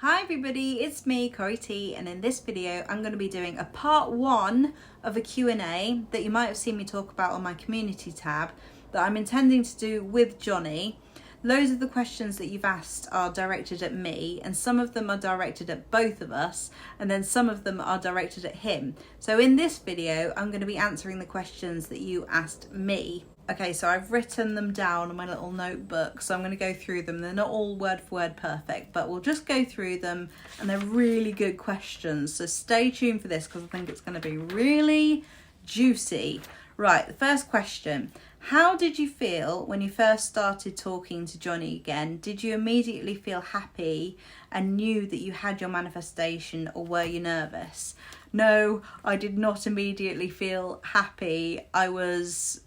Hi everybody, it's me, Corey T, and in this video I'm going to be doing a part 1 of a Q&A that you might have seen me talk about on my community tab that I'm intending to do with Johnny. Loads of the questions that you've asked are directed at me, and some of them are directed at both of us, and then some of them are directed at him. So in this video I'm going to be answering the questions that you asked me. Okay, so I've written them down on my little notebook, so I'm going to go through them. They're not all word for word perfect, but we'll just go through them, and they're really good questions. So stay tuned for this because I think it's going to be really juicy. Right, the first question. How did you feel when you first started talking to Johnny again? Did you immediately feel happy and knew that you had your manifestation, or were you nervous? No, I did not immediately feel happy. I was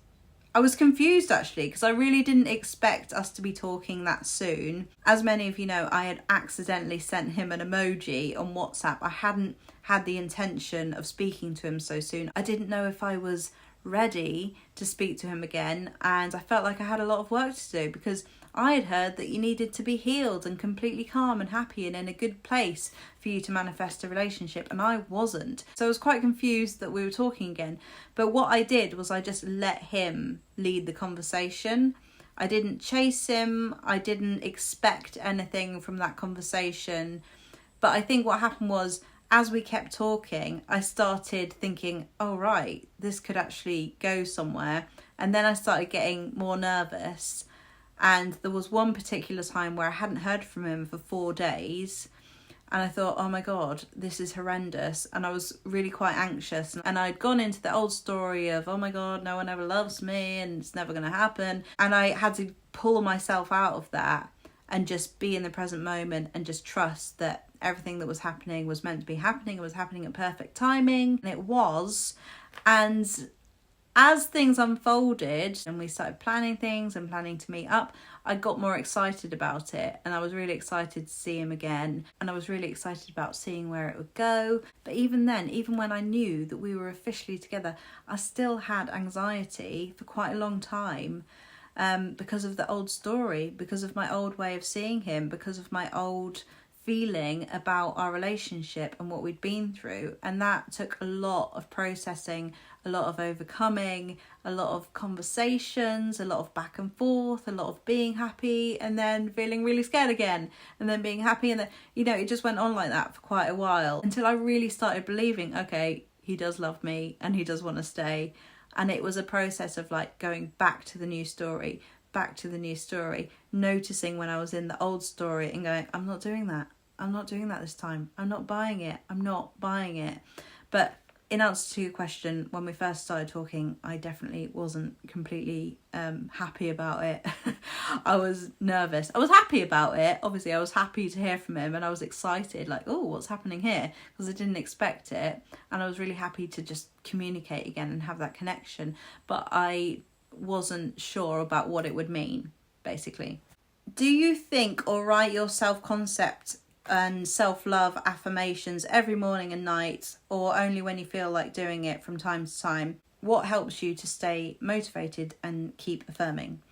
confused actually, because I really didn't expect us to be talking that soon. As many of you know, I had accidentally sent him an emoji on WhatsApp. I hadn't had the intention of speaking to him so soon. I didn't know if I was ready to speak to him again, and I felt like I had a lot of work to do because I had heard that you needed to be healed and completely calm and happy and in a good place for you to manifest a relationship, and I wasn't. So I was quite confused that we were talking again. But what I did was I just let him lead the conversation. I didn't chase him. I didn't expect anything from that conversation. But I think what happened was, as we kept talking, I started thinking, oh right, this could actually go somewhere. And then I started getting more nervous. And there was one particular time where I hadn't heard from him for 4 days. And I thought, oh my God, this is horrendous. And I was really quite anxious. And I'd gone into the old story of, oh my God, no one ever loves me and it's never going to happen. And I had to pull myself out of that and just be in the present moment and just trust that everything that was happening was meant to be happening. It was happening at perfect timing. And it was. And as things unfolded and we started planning things and planning to meet up, I got more excited about it, and I was really excited to see him again, and I was really excited about seeing where it would go. But even then, even when I knew that we were officially together, I still had anxiety for quite a long time, because of the old story, because of my old way of seeing him, because of my old feeling about our relationship and what we'd been through. And that took a lot of processing, a lot of overcoming, a lot of conversations, a lot of back and forth, a lot of being happy and then feeling really scared again, and then being happy, and then, you know, it just went on like that for quite a while until I really started believing, okay, he does love me and he does want to stay. And it was a process of like going back to the new story, noticing when I was in the old story and going, I'm not doing that this time. I'm not buying it. But in answer to your question, when we first started talking, I definitely wasn't completely happy about it. I was nervous. I was happy about it. Obviously, I was happy to hear from him, and I was excited, like, oh, what's happening here? Because I didn't expect it. And I was really happy to just communicate again and have that connection. But I wasn't sure about what it would mean, basically. Do you think or write your self-concept and self-love affirmations every morning and night, or only when you feel like doing it from time to time? What helps you to stay motivated and keep affirming?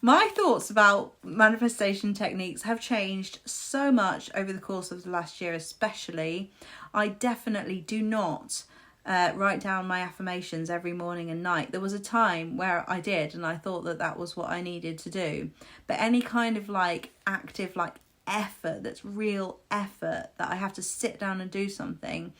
My thoughts about manifestation techniques have changed so much over the course of the last year, especially. I definitely do not write down my affirmations every morning and night. There was a time where I did, and I thought that that was what I needed to do. But any kind of like active like effort, that's real effort, that I have to sit down and do something,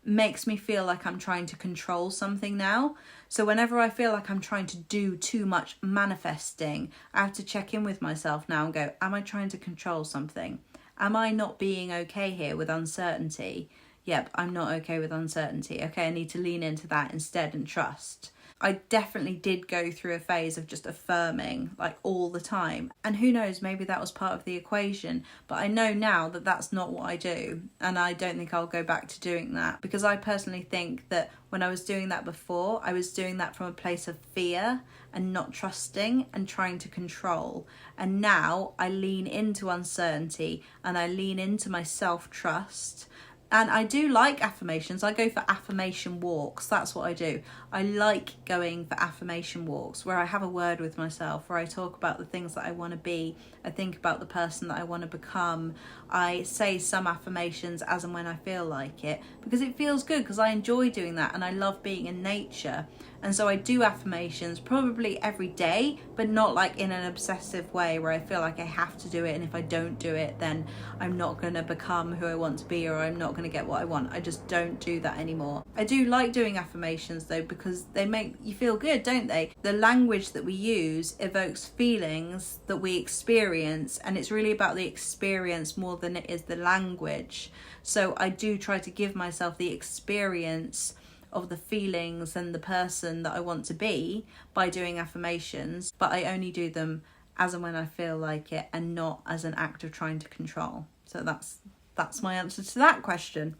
makes me feel like I'm trying to control something now. So whenever I feel like I'm trying to do too much manifesting, I have to check in with myself now and go, am I trying to control something? Am I not being okay here with uncertainty? Yep, I'm not okay with uncertainty. Okay, I need to lean into that instead and trust. I definitely did go through a phase of just affirming like all the time. And who knows, maybe that was part of the equation. But I know now that that's not what I do. And I don't think I'll go back to doing that, because I personally think that when I was doing that before, I was doing that from a place of fear and not trusting and trying to control. And now I lean into uncertainty and I lean into my self-trust And I do like affirmations. I go for affirmation walks. That's what I do. I like going for affirmation walks where I have a word with myself, where I talk about the things that I want to be. I think about the person that I want to become. I say some affirmations as and when I feel like it, because it feels good, because I enjoy doing that and I love being in nature. And so I do affirmations probably every day, but not like in an obsessive way where I feel like I have to do it, and if I don't do it then I'm not going to become who I want to be, or I'm not going to get what I want. I just don't do that anymore. I do like doing affirmations though, because they make you feel good, don't they? The language that we use evokes feelings that we experience, and it's really about the experience more than it is the language. So I do try to give myself the experience of the feelings and the person that I want to be by doing affirmations, but I only do them as and when I feel like it, and not as an act of trying to control. So that's my answer to that question.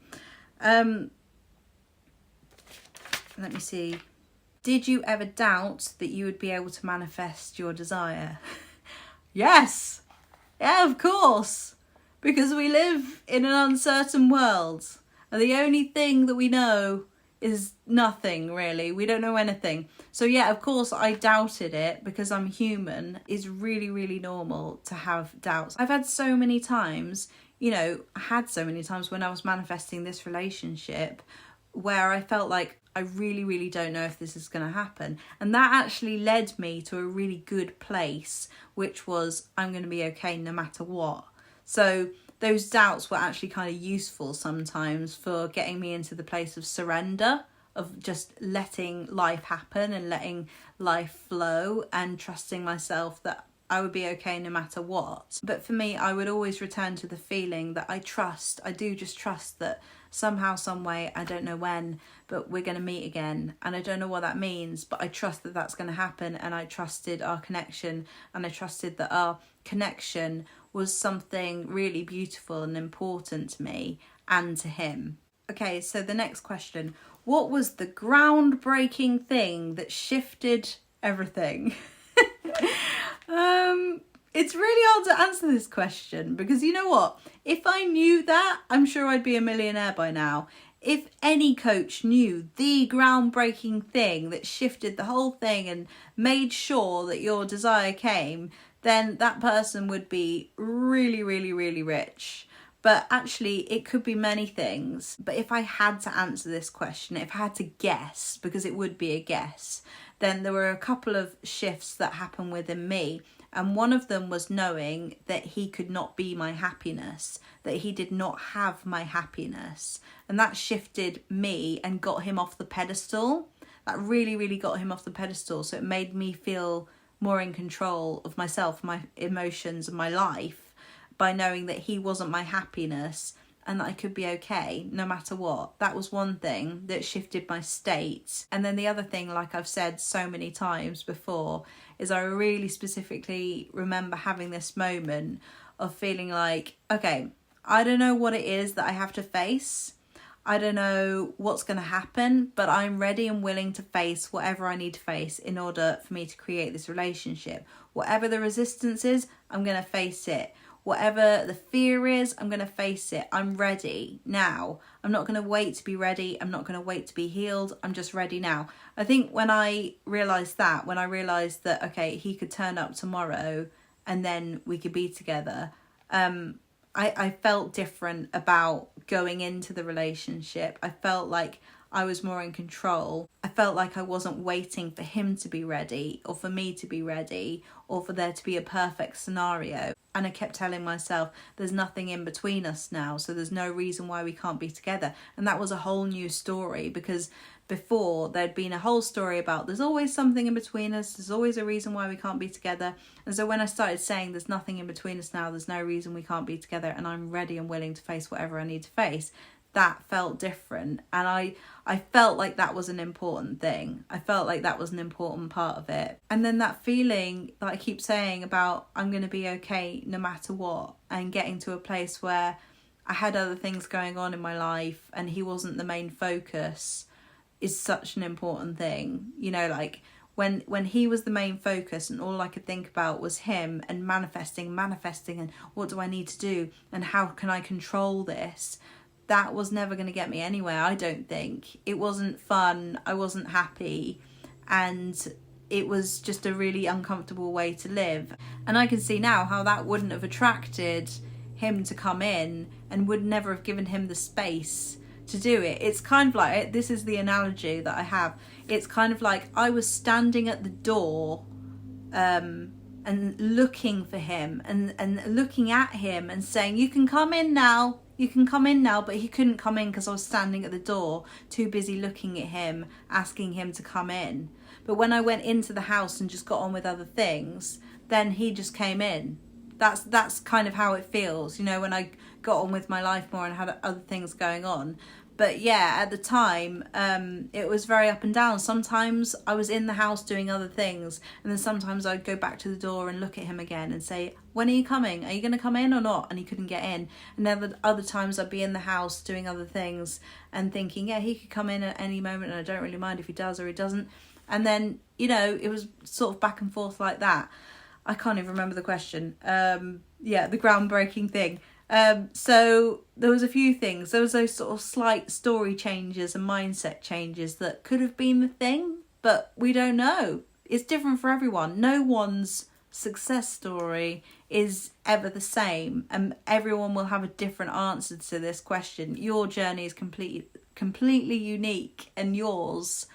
Let me see. Did you ever doubt that you would be able to manifest your desire? Yes. Yeah, of course. Because we live in an uncertain world, and the only thing that we know is nothing, really. We don't know anything. So yeah, of course I doubted it, because I'm human. It's really, really normal to have doubts. I've had so many times, I had so many times when I was manifesting this relationship where I felt like I really, really don't know if this is going to happen. And that actually led me to a really good place, which was I'm going to be okay no matter what. So those doubts were actually kind of useful sometimes for getting me into the place of surrender, of just letting life happen and letting life flow and trusting myself that I would be okay no matter what. But for me, I would always return to the feeling that I do just trust that somehow, some way, I don't know when, but we're going to meet again. And I don't know what that means, but I trust that that's going to happen. And I trusted our connection, and I trusted that our connection was something really beautiful and important to me and to him. Okay, so the next question. What was the groundbreaking thing that shifted everything? It's really hard to answer this question, because you know what? If I knew that, I'm sure I'd be a millionaire by now. If any coach knew the groundbreaking thing that shifted the whole thing and made sure that your desire came, then that person would be really, really, really rich. But actually, it could be many things. But if I had to answer this question, if I had to guess, because it would be a guess, then there were a couple of shifts that happened within me. And one of them was knowing that he could not be my happiness, that he did not have my happiness. And that shifted me and got him off the pedestal. That really, really got him off the pedestal. So it made me feel more in control of myself, my emotions and my life, by knowing that he wasn't my happiness and that I could be okay no matter what. That was one thing that shifted my state. And then the other thing, like I've said so many times before, is I really specifically remember having this moment of feeling like, okay, I don't know what it is that I have to face. I don't know what's going to happen, but I'm ready and willing to face whatever I need to face in order for me to create this relationship. Whatever the resistance is, I'm going to face it. Whatever the fear is, I'm going to face it. I'm ready now. I'm not going to wait to be ready. I'm not going to wait to be healed. I'm just ready now. I think when I realised that, okay, he could turn up tomorrow and then we could be together, I felt different about going into the relationship. I felt like I was more in control. I felt like I wasn't waiting for him to be ready or for me to be ready or for there to be a perfect scenario. And I kept telling myself, there's nothing in between us now, so there's no reason why we can't be together. And that was a whole new story, because before there'd been a whole story about there's always something in between us, there's always a reason why we can't be together. And so when I started saying there's nothing in between us now, there's no reason we can't be together, and I'm ready and willing to face whatever I need to face, that felt different. And I felt like that was an important thing. I felt like that was an important part of it. And then that feeling that I keep saying about I'm going to be okay no matter what, and getting to a place where I had other things going on in my life and he wasn't the main focus, is such an important thing. You know, like when he was the main focus and all I could think about was him and manifesting and what do I need to do and how can I control this? that was never going to get me anywhere. I don't think it wasn't fun. I wasn't happy, and it was just a really uncomfortable way to live. And I can see now how that wouldn't have attracted him to come in, and would never have given him the space to do it. It's kind of like, this is the analogy that I have, it's kind of like I was standing at the door and looking for him and looking at him and saying, you can come in now, you can come in now, but he couldn't come in because I was standing at the door, too busy looking at him, asking him to come in. But when I went into the house and just got on with other things, then he just came in. That's kind of how it feels, you know, when I got on with my life more and had other things going on. But yeah, at the time, it was very up and down. Sometimes I was in the house doing other things, and then sometimes I'd go back to the door and look at him again and say, when are you coming? Are you going to come in or not? And he couldn't get in. And then other times I'd be in the house doing other things and thinking, yeah, he could come in at any moment and I don't really mind if he does or he doesn't. And then, you know, it was sort of back and forth like that. I can't even remember the question. Yeah, the groundbreaking thing. So there was a few things. There was those sort of slight story changes and mindset changes that could have been the thing, but we don't know. It's different for everyone. No one's success story is ever the same, and everyone will have a different answer to this question. Your journey is completely unique and yours.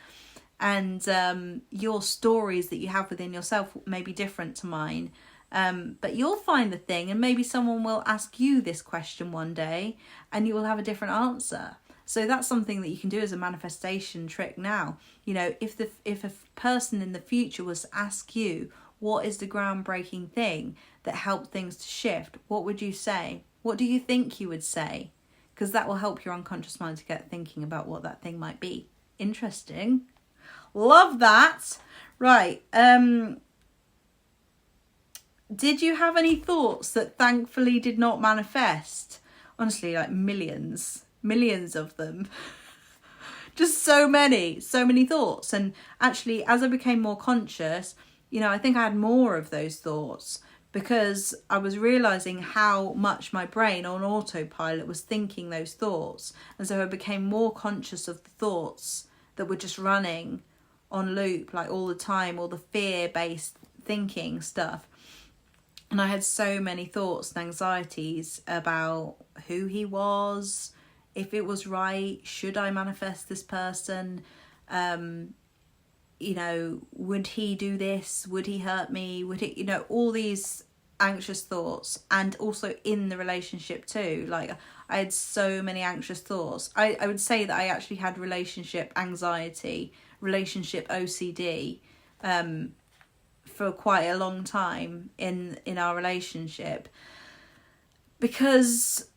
And your stories that you have within yourself may be different to mine. But you'll find the thing, and maybe someone will ask you this question one day and you will have a different answer. So that's something that you can do as a manifestation trick now. You know, if a person in the future was to ask you, what is the groundbreaking thing that helped things to shift, what would you say? What do you think you would say? Because that will help your unconscious mind to get thinking about what that thing might be. Interesting. Love that. Right. Did you have any thoughts that thankfully did not manifest? Honestly, like millions of them. Just so many thoughts. And actually, as I became more conscious, you know, I think I had more of those thoughts because I was realizing how much my brain on autopilot was thinking those thoughts. And so I became more conscious of the thoughts that were just running on loop, like all the time, all the fear-based thinking stuff. And I had so many thoughts and anxieties about who he was, if it was right, should I manifest this person, you know, would he do this, would he hurt me, would he, you know, all these anxious thoughts. And also in the relationship too, like I had so many anxious thoughts. I would say that I actually had relationship anxiety, relationship OCD, for quite a long time in our relationship, because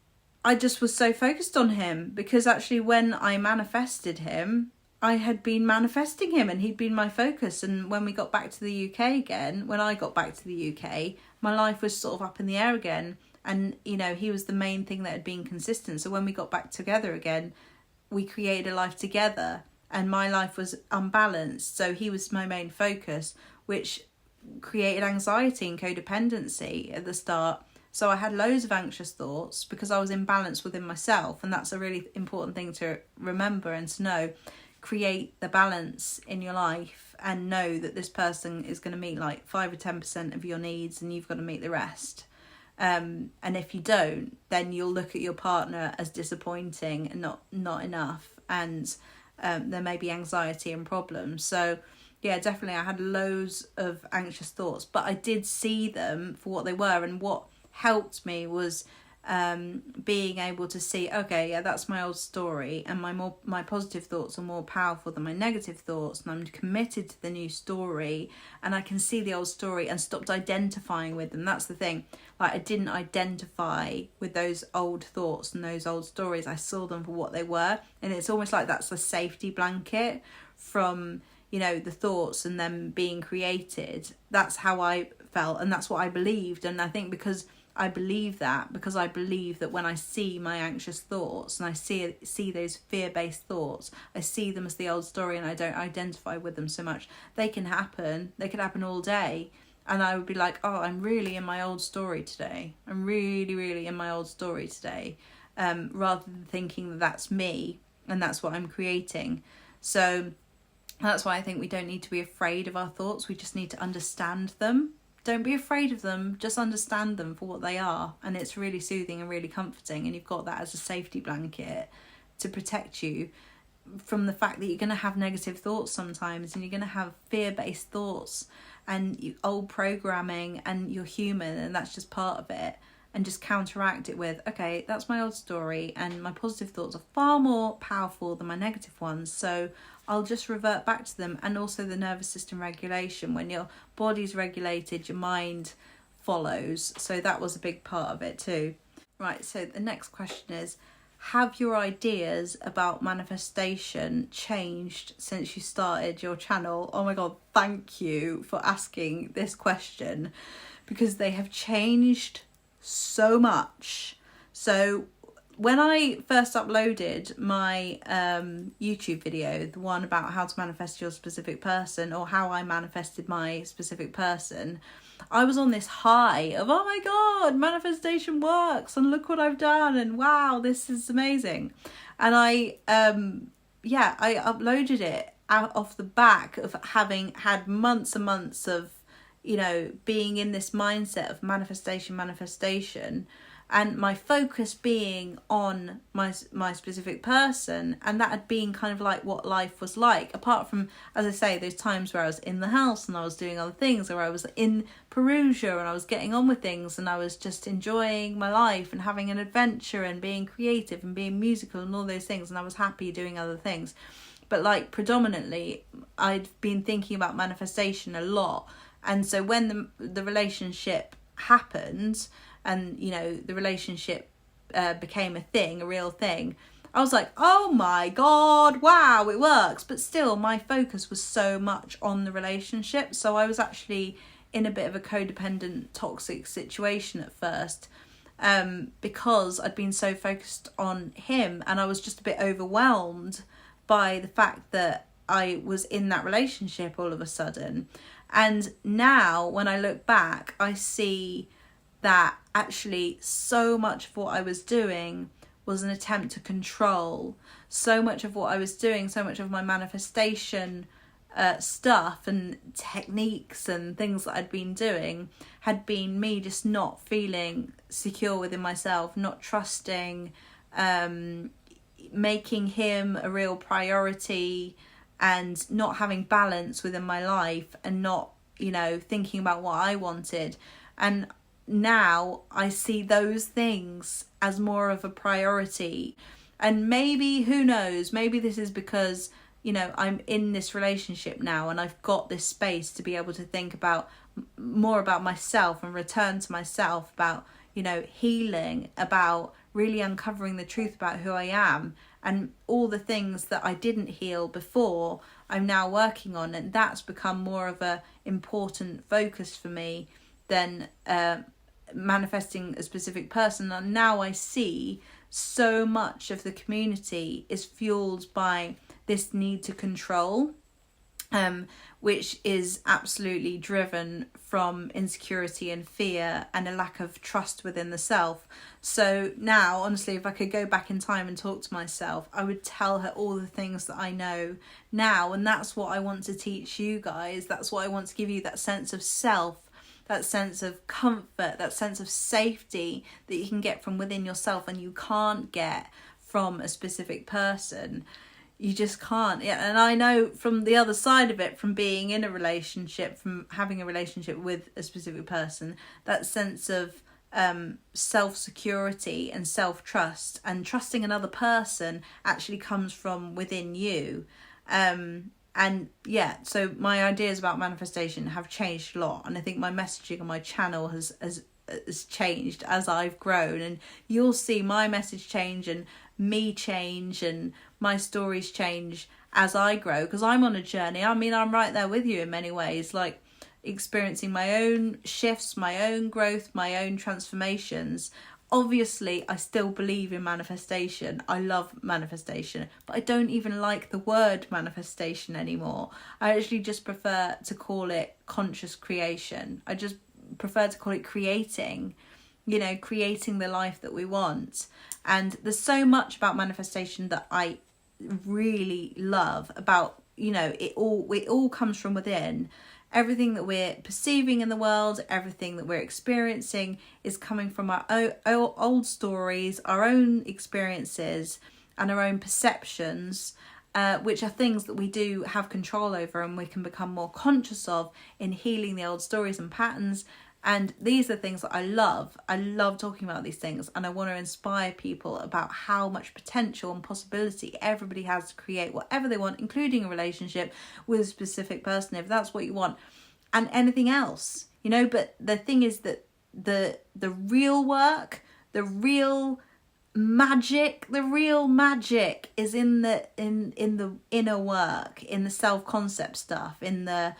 I just was so focused on him. Because actually when I manifested him, I had been manifesting him and he'd been my focus. And when we got back to the UK again, when I got back to the UK, my life was sort of up in the air again. And, you know, he was the main thing that had been consistent. So when we got back together again, we created a life together and my life was unbalanced. So he was my main focus, which created anxiety and codependency at the start. So I had loads of anxious thoughts because I was imbalanced within myself. And that's a really important thing to remember and to know. Create the balance in your life and know that this person is going to meet like 5 or 10% of your needs and you've got to meet the rest. And if you don't, then you'll look at your partner as disappointing and not enough. And there may be anxiety and problems. So yeah, definitely I had loads of anxious thoughts, but I did see them for what they were. And what helped me was being able to see, okay, yeah, that's my old story, and my positive thoughts are more powerful than my negative thoughts, and I'm committed to the new story, and I can see the old story and stopped identifying with them. That's the thing, like I didn't identify with those old thoughts and those old stories. I saw them for what they were, and it's almost like that's a safety blanket from, you know, the thoughts and them being created. That's how I felt, and that's what I believed. And I think because I believe that when I see my anxious thoughts and I see those fear-based thoughts, I see them as the old story and I don't identify with them so much. They can happen all day, and I would be like, oh, I'm really in my old story today. I'm really in my old story today. rather than thinking that that's me and that's what I'm creating. So that's why I think we don't need to be afraid of our thoughts. We just need to understand them. Don't be afraid of them, just understand them for what they are. And it's really soothing and really comforting. And you've got that as a safety blanket to protect you from the fact that you're going to have negative thoughts sometimes, and you're going to have fear-based thoughts and old programming, and you're human, and that's just part of it. And just counteract it with, okay, that's my old story, and my positive thoughts are far more powerful than my negative ones, so I'll just revert back to them. And also the nervous system regulation. When your body's regulated, your mind follows. So that was a big part of it too. Right, so the next question is, have your ideas about manifestation changed since you started your channel? Oh my god, thank you for asking this question, because they have changed so much. So when I first uploaded my YouTube video, the one about how to manifest your specific person, or how I manifested my specific person, I was on this high of, oh my god, manifestation works, and look what I've done, and wow, this is amazing. And I uploaded it out off the back of having had months and months of, you know, being in this mindset of manifestation, and my focus being on my specific person, and that had been kind of like what life was like, apart from, as I say, those times where I was in the house and I was doing other things, or I was in Perugia and I was getting on with things, and I was just enjoying my life and having an adventure and being creative and being musical and all those things, and I was happy doing other things. But like predominantly I'd been thinking about manifestation a lot. And so when the relationship happened, and, you know, the relationship became a thing, a real thing, I was like, oh my god, wow, it works. But still, my focus was so much on the relationship. So I was actually in a bit of a codependent, toxic situation at first, because I'd been so focused on him, and I was just a bit overwhelmed by the fact that I was in that relationship all of a sudden. And now when I look back, I see that actually so much of what I was doing was an attempt to control. So much of what I was doing, so much of my manifestation stuff and techniques and things that I'd been doing had been me just not feeling secure within myself, not trusting, making him a real priority, and not having balance within my life, and not, you know, thinking about what I wanted. And now I see those things as more of a priority. And maybe, who knows, maybe this is because, you know, I'm in this relationship now, and I've got this space to be able to think about more about myself and return to myself, about, you know, healing, about really uncovering the truth about who I am, and all the things that I didn't heal before I'm now working on. And that's become more of a important focus for me than manifesting a specific person. And now I see so much of the community is fueled by this need to control, which is absolutely driven from insecurity and fear and a lack of trust within the self. So now, honestly, if I could go back in time and talk to myself, I would tell her all the things that I know now. And that's what I want to teach you guys. That's what I want to give you, that sense of self, that sense of comfort, that sense of safety that you can get from within yourself, and you can't get from a specific person. You just can't. Yeah, and I know from the other side of it, from being in a relationship, from having a relationship with a specific person, that sense of self-security and self-trust and trusting another person actually comes from within you. And yeah, so my ideas about manifestation have changed a lot, and I think my messaging on my channel has changed as I've grown, and you'll see my message change and me change and my stories change as I grow, because I'm on a journey. I mean, I'm right there with you in many ways, like experiencing my own shifts, my own growth, my own transformations. Obviously, I still believe in manifestation. I love manifestation, but I don't even like the word manifestation anymore. I actually just prefer to call it conscious creation. I just prefer to call it creating. creating the life that we want. And there's so much about manifestation that I really love about, it all comes from within. Everything that we're perceiving in the world, everything that we're experiencing is coming from our old stories, our own experiences and our own perceptions, which are things that we do have control over and we can become more conscious of in healing the old stories and patterns. And these are things that I love. I love talking about these things, and I want to inspire people about how much potential and possibility everybody has to create whatever they want, including a relationship with a specific person, if that's what you want, and anything else, But the thing is that the real work, the real magic is in the inner work, in the self-concept stuff, in the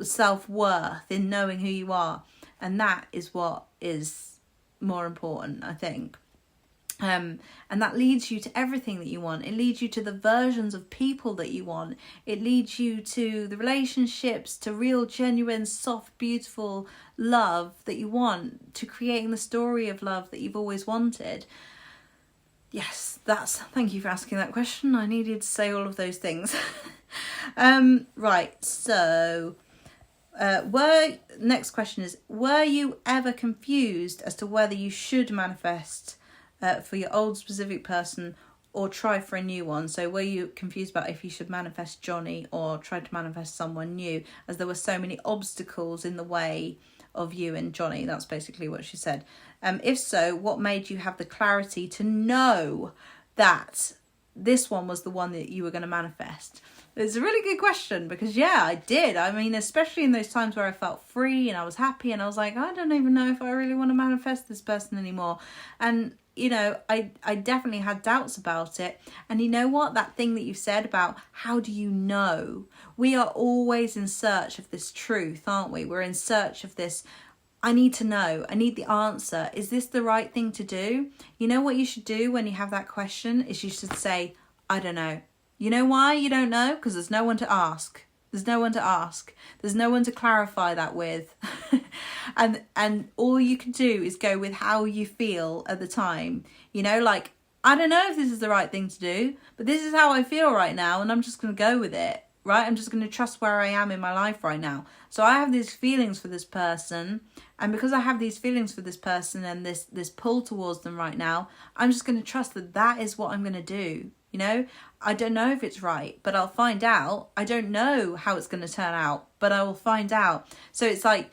self-worth, in knowing who you are. And that is what is more important, I think. And that leads you to everything that you want. It leads you to the versions of people that you want. It leads you to the relationships, to real, genuine, soft, beautiful love that you want, to creating the story of love that you've always wanted. Yes, thank you for asking that question. I needed to say all of those things. Right, so next question is, were you ever confused as to whether you should manifest for your old specific person or try for a new one? So were you confused about if you should manifest Johnny or try to manifest someone new, as there were so many obstacles in the way of you and Johnny? That's basically what she said. If so, what made you have the clarity to know that this one was the one that you were going to manifest? It's a really good question, because I did. I mean, especially in those times where I felt free and I was happy and I was like, I don't even know if I really want to manifest this person anymore. And I definitely had doubts about it. And you know what? That thing that you said about how do you know? We are always in search of this truth, aren't we? We're in search of this. I need to know. I need the answer. Is this the right thing to do? You know what you should do when you have that question is you should say, I don't know. You know why you don't know? Because there's no one to ask. There's no one to ask. There's no one to clarify that with. and all you can do is go with how you feel at the time. Like, I don't know if this is the right thing to do, but this is how I feel right now, and I'm just going to go with it, right? I'm just going to trust where I am in my life right now. So I have these feelings for this person, and because I have these feelings for this person and this pull towards them right now, I'm just going to trust that is what I'm going to do. I don't know if it's right, but I'll find out. I don't know how it's going to turn out, but I will find out. So it's like,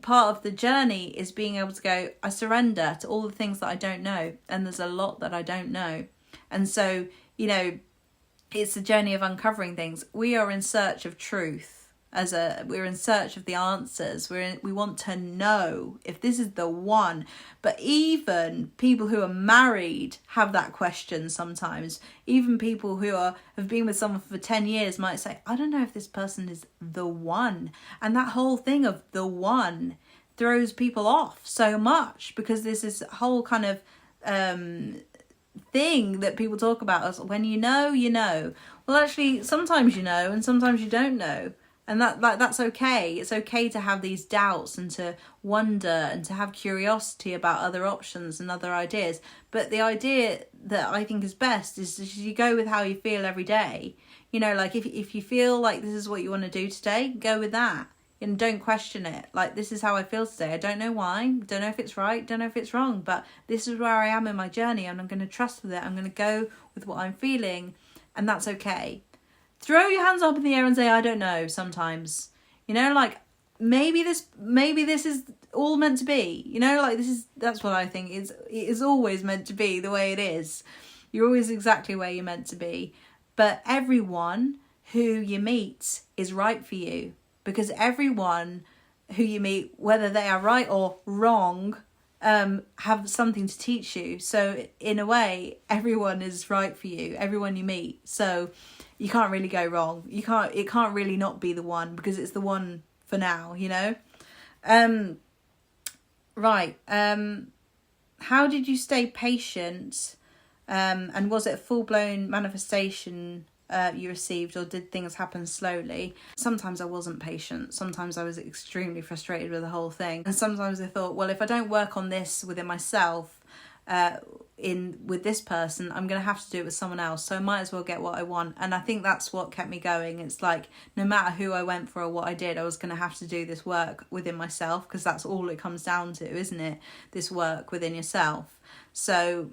part of the journey is being able to go, I surrender to all the things that I don't know. And there's a lot that I don't know. And so, it's the journey of uncovering things. We are in search of truth. We're in search of the answers. We want to know if this is the one. But even people who are married have that question sometimes. Even people who have been with someone for 10 years might say, I don't know if this person is the one. And that whole thing of the one throws people off so much, because there's this whole kind of thing that people talk about as when you know. Well, actually, sometimes you know and sometimes you don't know. And that's okay. It's okay to have these doubts and to wonder and to have curiosity about other options and other ideas. But the idea that I think is best is you go with how you feel every day. Like if you feel like this is what you want to do today, go with that. And don't question it. Like, this is how I feel today. I don't know why. Don't know if it's right. Don't know if it's wrong. But this is where I am in my journey, and I'm going to trust with it. I'm going to go with what I'm feeling, and that's okay. Throw your hands up in the air and say, I don't know, sometimes. Like, maybe this is all meant to be. That's what I think. It is always meant to be the way it is. You're always exactly where you're meant to be. But everyone who you meet is right for you. Because everyone who you meet, whether they are right or wrong, have something to teach you. So in a way, everyone is right for you. Everyone you meet. So you can't really go wrong. It can't really not be the one, because it's the one for now, Right. How did you stay patient? And was it a full-blown manifestation you received, or did things happen slowly? Sometimes I wasn't patient. Sometimes I was extremely frustrated with the whole thing. And sometimes I thought, well, if I don't work on this within myself, with this person, I'm going to have to do it with someone else. So I might as well get what I want. And I think that's what kept me going. It's like, no matter who I went for or what I did, I was going to have to do this work within myself, because that's all it comes down to, isn't it? This work within yourself. So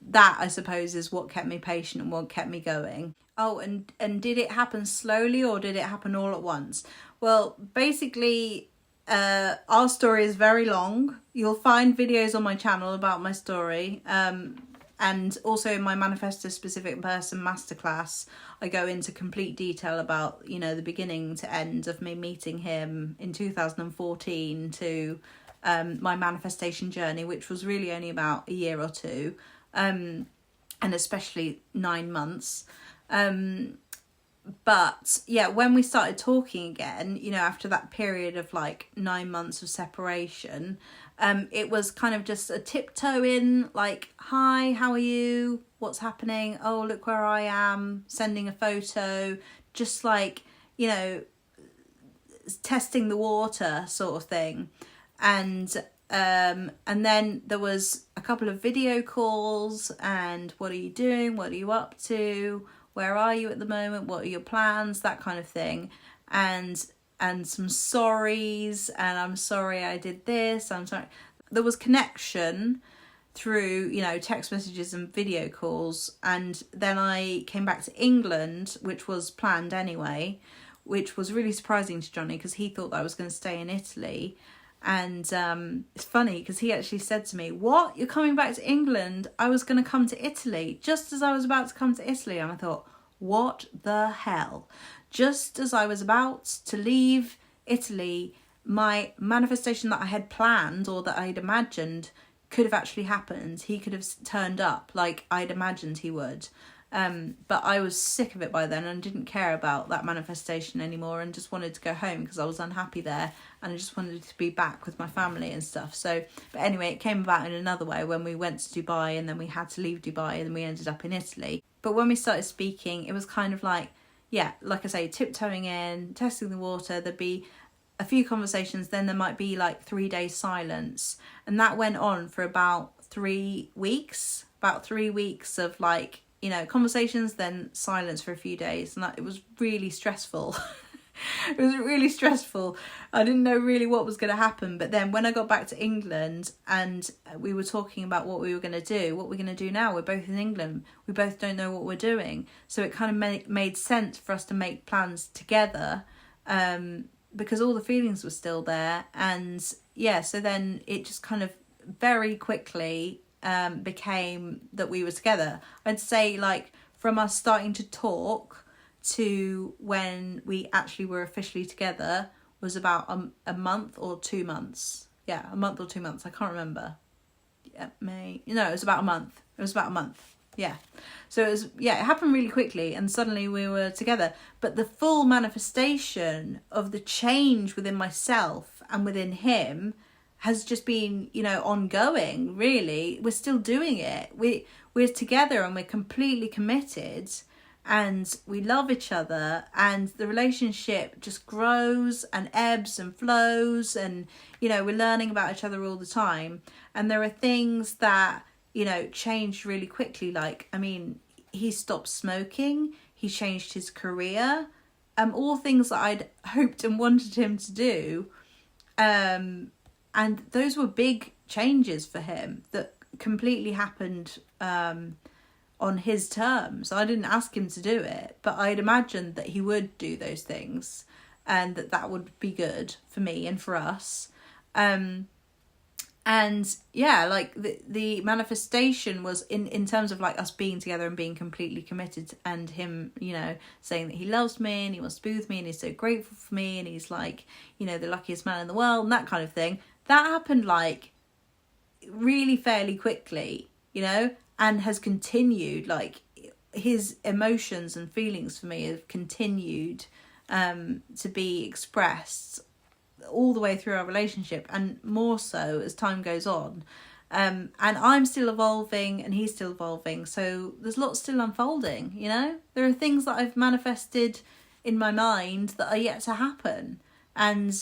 that, I suppose, is what kept me patient and what kept me going. Oh, and did it happen slowly or did it happen all at once? Well, basically, our story is very long. You'll find videos on my channel about my story. And also in my Manifest a Specific Person masterclass, I go into complete detail about, the beginning to end of me meeting him in 2014 to my manifestation journey, which was really only about a year or two. And especially 9 months. But yeah, when we started talking again, after that period of like 9 months of separation, it was kind of just a tiptoeing, like, hi, how are you? What's happening? Oh, look where I am, sending a photo, just like, testing the water sort of thing. And then there was a couple of video calls and what are you doing? What are you up to? Where are you at the moment? What are your plans? That kind of thing. And some sorries, and I'm sorry I did this. I'm sorry. There was connection through, text messages and video calls. And then I came back to England, which was planned anyway, which was really surprising to Johnny because he thought that I was going to stay in Italy. And it's funny because he actually said to me, what, you're coming back to England? I was going to come to Italy. Just as I was about to come to Italy, and I thought, what the hell? Just as I was about to leave Italy, my manifestation that I had planned or that I'd imagined could have actually happened. He could have turned up like I'd imagined he would. But I was sick of it by then and didn't care about that manifestation anymore and just wanted to go home because I was unhappy there and I just wanted to be back with my family and stuff. So, but anyway, it came about in another way when we went to Dubai and then we had to leave Dubai and then we ended up in Italy. But when we started speaking, it was kind of like, yeah, like I say, tiptoeing in, testing the water. There'd be a few conversations, then there might be like 3 days silence. And that went on for about 3 weeks, of like, conversations, then silence for a few days. And it was really stressful. It was really stressful. I didn't know really what was going to happen. But then when I got back to England and we were talking about what we were going to do, what we're going to do now, we're both in England. We both don't know what we're doing. So it kind of made sense for us to make plans together because all the feelings were still there. And yeah, so then it just kind of very quickly became that we were together. I'd say like from us starting to talk to when we actually were officially together was about a month or 2 months. Yeah, a month or 2 months. I can't remember. Yeah, it was about a month. Yeah. So it happened really quickly and suddenly we were together. But the full manifestation of the change within myself and within him has just been, ongoing, really. We're still doing it. We're together and we're completely committed and we love each other and the relationship just grows and ebbs and flows and, we're learning about each other all the time. And there are things that, changed really quickly. Like, he stopped smoking, he changed his career, all things that I'd hoped and wanted him to do. And those were big changes for him that completely happened on his terms. I didn't ask him to do it, but I'd imagined that he would do those things and that would be good for me and for us. And yeah, like the manifestation was in terms of like us being together and being completely committed and him, saying that he loves me and he wants to be with me and he's so grateful for me and he's like, the luckiest man in the world and that kind of thing. That happened like really fairly quickly, and has continued. Like his emotions and feelings for me have continued to be expressed all the way through our relationship and more so as time goes on. And I'm still evolving and he's still evolving. So there's lots still unfolding, you know? There are things that I've manifested in my mind that are yet to happen. And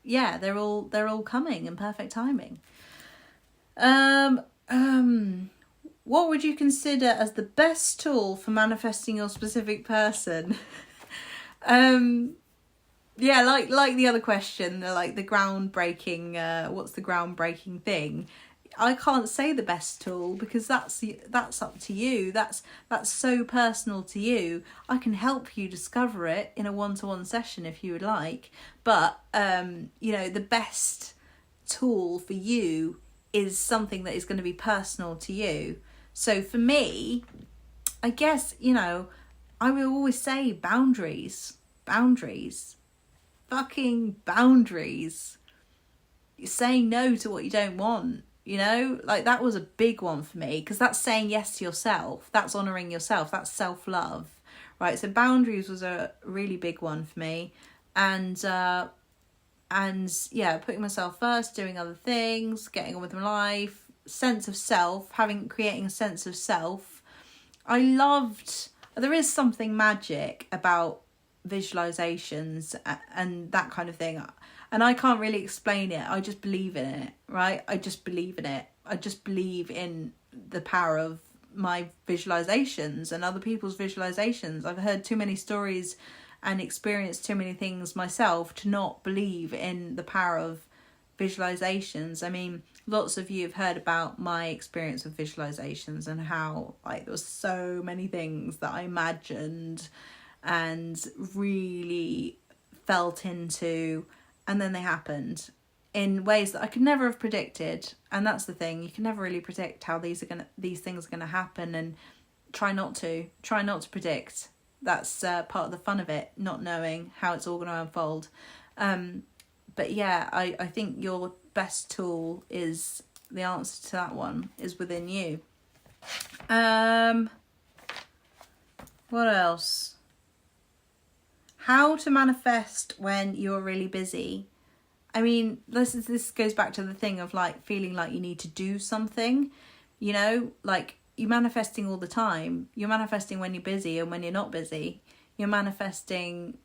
yeah, they're all coming in perfect timing. What would you consider as the best tool for manifesting your specific person? Yeah, like the other question, like the groundbreaking, what's the groundbreaking thing? I can't say the best tool because that's up to you. That's so personal to you. I can help you discover it in a one-to-one session if you would like. But you know, the best tool for you is something that is going to be personal to you. So for me, I guess, you know, I will always say boundaries. Fucking boundaries. You're saying no to what you don't want. You know, like that was a big one for me because that's saying yes to yourself. That's honouring yourself. That's self-love, right? So boundaries was a really big one for me. And yeah, putting myself first, doing other things, getting on with my life, sense of self, creating a sense of self. There is something magic about visualizations and that kind of thing. And I can't really explain it. I just believe in it, right? I just believe in it. I just believe in the power of my visualizations and other people's visualizations. I've heard too many stories and experienced too many things myself to not believe in the power of visualizations. I mean, lots of you have heard about my experience with visualizations and how like there was so many things that I imagined and really felt into, and then they happened in ways that I could never have predicted. And that's the thing, you can never really predict how these things are gonna happen, and try not to predict. That's part of the fun of it, not knowing how it's all gonna unfold. But yeah, I think your best tool is, the answer to that one is within you. What else? How to manifest when you're really busy. I mean, this goes back to the thing of like feeling like you need to do something, you know, like you're manifesting all the time. You're manifesting when you're busy and when you're not busy. You're manifesting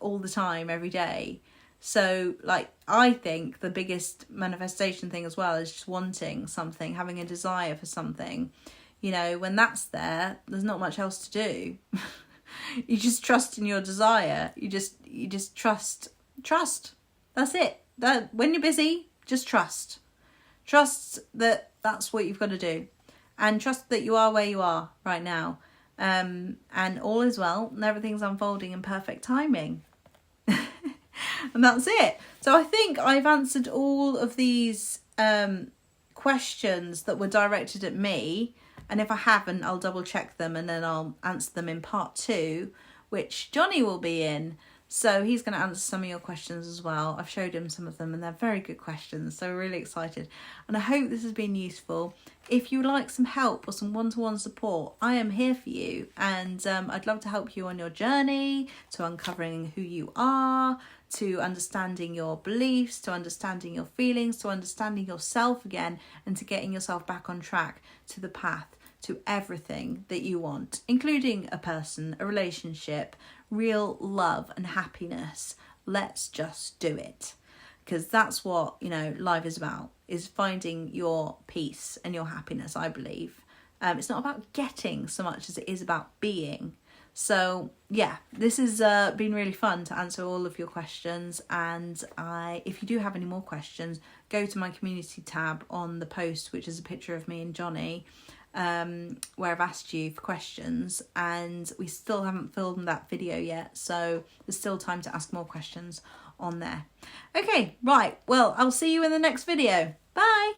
all the time, every day. So like, I think the biggest manifestation thing as well is just wanting something, having a desire for something. You know, when that's there, there's not much else to do. You just trust in your desire. You just trust. That's it. That when you're busy, just trust. Trust that that's what you've got to do, and trust that you are where you are right now, and all is well, and everything's unfolding in perfect timing. And that's it. So I think I've answered all of these questions that were directed at me. And if I haven't, I'll double check them and then I'll answer them in part 2, which Johnny will be in. So he's going to answer some of your questions as well. I've showed him some of them and they're very good questions. So we're really excited. And I hope this has been useful. If you would like some help or some one-to-one support, I am here for you. And I'd love to help you on your journey to uncovering who you are, to understanding your beliefs, to understanding your feelings, to understanding yourself again, and to getting yourself back on track to the path to everything that you want, including a person, a relationship, real love and happiness. Let's just do it. Because that's what, you know, life is about, is finding your peace and your happiness, I believe. It's not about getting so much as it is about being. So yeah, this has been really fun to answer all of your questions. And if you do have any more questions, go to my community tab on the post, which is a picture of me and Johnny, where I've asked you for questions, and we still haven't filmed that video yet, so there's still time to ask more questions on there. Okay, right, well, I'll see you in the next video. Bye.